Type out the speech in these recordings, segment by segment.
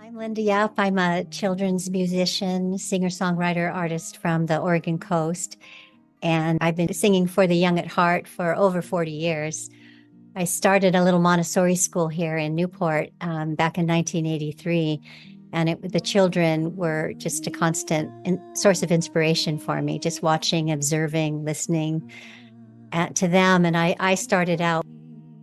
I'm Linda Yapp. I'm a children's musician, singer-songwriter, artist from the Oregon coast, and I've been singing for the young at heart for over 40 years. I started a little Montessori school here in Newport back in 1983, and the children were just a constant source of inspiration for me, just watching, observing, listening to them. And I started out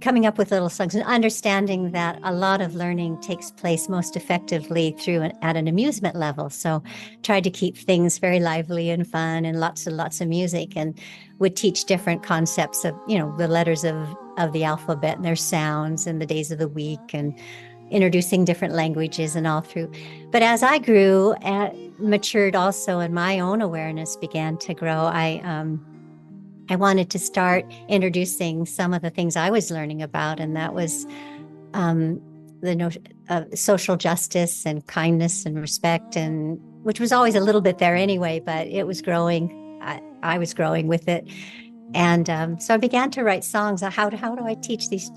coming up with little songs and understanding that a lot of learning takes place most effectively at an amusement level. So tried to keep things very lively and fun and lots and lots of music, and would teach different concepts of, the letters of the alphabet and their sounds and the days of the week, and introducing different languages and all through. But as I grew and matured also, and my own awareness began to grow, I wanted to start introducing some of the things I was learning about, and that was the notion of social justice and kindness and respect, and which was always a little bit there anyway, but it was growing. I was growing with it, and so I began to write songs. How do I teach these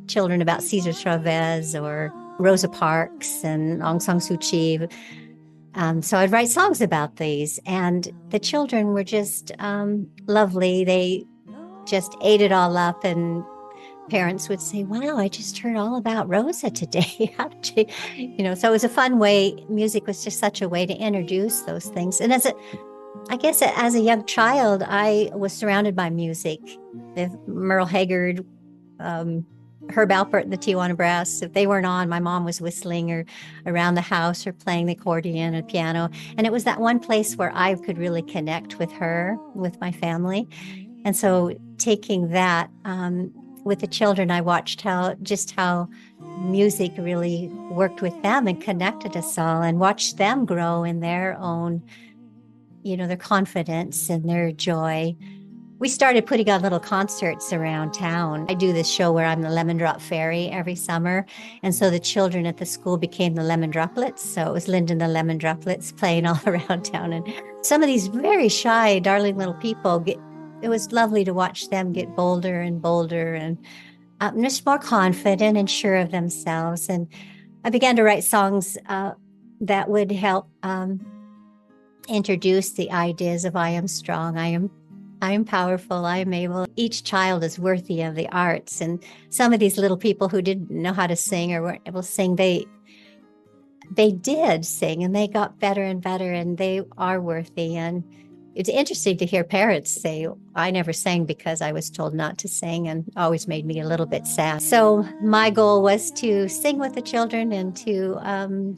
children about Cesar Chavez or Rosa Parks and Aung San Suu Kyi? So I'd write songs about these, and the children were just lovely. They just ate it all up, and parents would say, "Wow, I just heard all about Rosa today." How did you, so it was a fun way. Music was just such a way to introduce those things. And I guess as a young child, I was surrounded by music. With Merle Haggard, Herb Alpert and the Tijuana Brass. If they weren't on, my mom was whistling or around the house or playing the accordion and piano. And it was that one place where I could really connect with her, with my family. And so taking that with the children, I watched how music really worked with them and connected us all, and watched them grow in their own, their confidence and their joy. We started putting on little concerts around town. I do this show where I'm the Lemon Drop Fairy every summer. And so the children at the school became the Lemon Droplets. So it was Linda and the Lemon Droplets playing all around town. And some of these very shy, darling little people, it was lovely to watch them get bolder and bolder and just more confident and sure of themselves. And I began to write songs that would help introduce the ideas of I am strong, I am powerful, I am able. Each child is worthy of the arts. And some of these little people who didn't know how to sing or weren't able to sing, they did sing, and they got better and better, and they are worthy. And it's interesting to hear parents say, I never sang because I was told not to sing, and always made me a little bit sad. So my goal was to sing with the children and to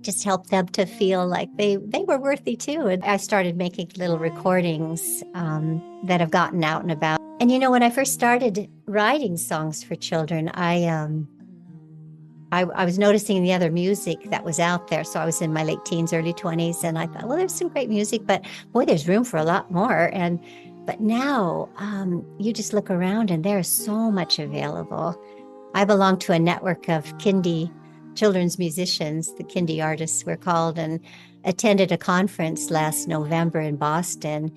just help them to feel like they were worthy too. And I started making little recordings that have gotten out and about. And when I first started writing songs for children, I was noticing the other music that was out there. So I was in my late teens, early 20s, and I thought, well, there's some great music, but boy, there's room for a lot more. But now you just look around and there's so much available. I belong to a network of kindy children's musicians, the kindy artists we're called, and attended a conference last November in Boston,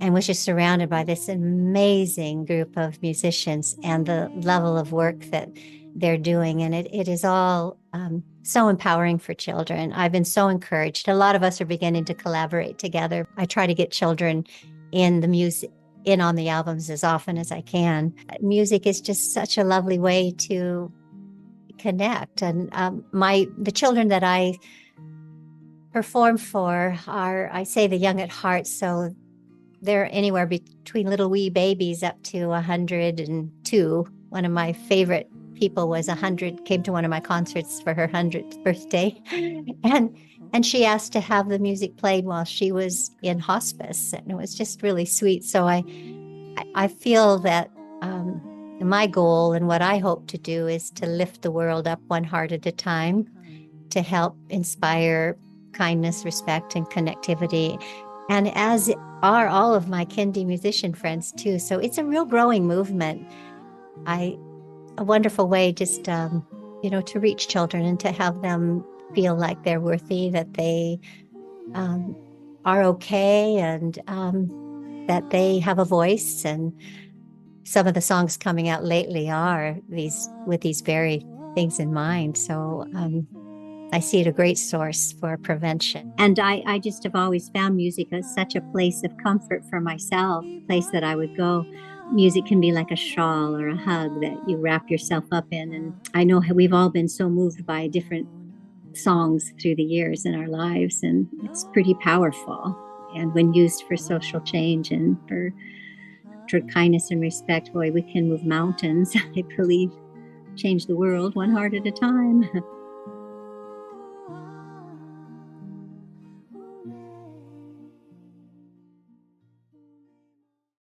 and was just surrounded by this amazing group of musicians and the level of work that they're doing. And it is all so empowering for children. I've been so encouraged. A lot of us are beginning to collaborate together. I try to get children in the music, in on the albums as often as I can. Music is just such a lovely way to connect. And the children that I perform for are, I say, the young at heart. So they're anywhere between little wee babies up to 102. One of my favorite people was 100, came to one of my concerts for her 100th birthday. And she asked to have the music played while she was in hospice. And it was just really sweet. So I feel that my goal and what I hope to do is to lift the world up one heart at a time, to help inspire kindness, respect, and connectivity. And as are all of my kindy musician friends too. So it's a real growing movement. A wonderful way just, to reach children and to have them feel like they're worthy, that they are okay, and that they have a voice. And some of the songs coming out lately are with these very things in mind. So I see it a great source for prevention. And I just have always found music as such a place of comfort for myself, a place that I would go. Music can be like a shawl or a hug that you wrap yourself up in. And I know we've all been so moved by different songs through the years in our lives, and it's pretty powerful. And when used for social change and for kindness and respect, boy, we can move mountains. I believe change the world one heart at a time.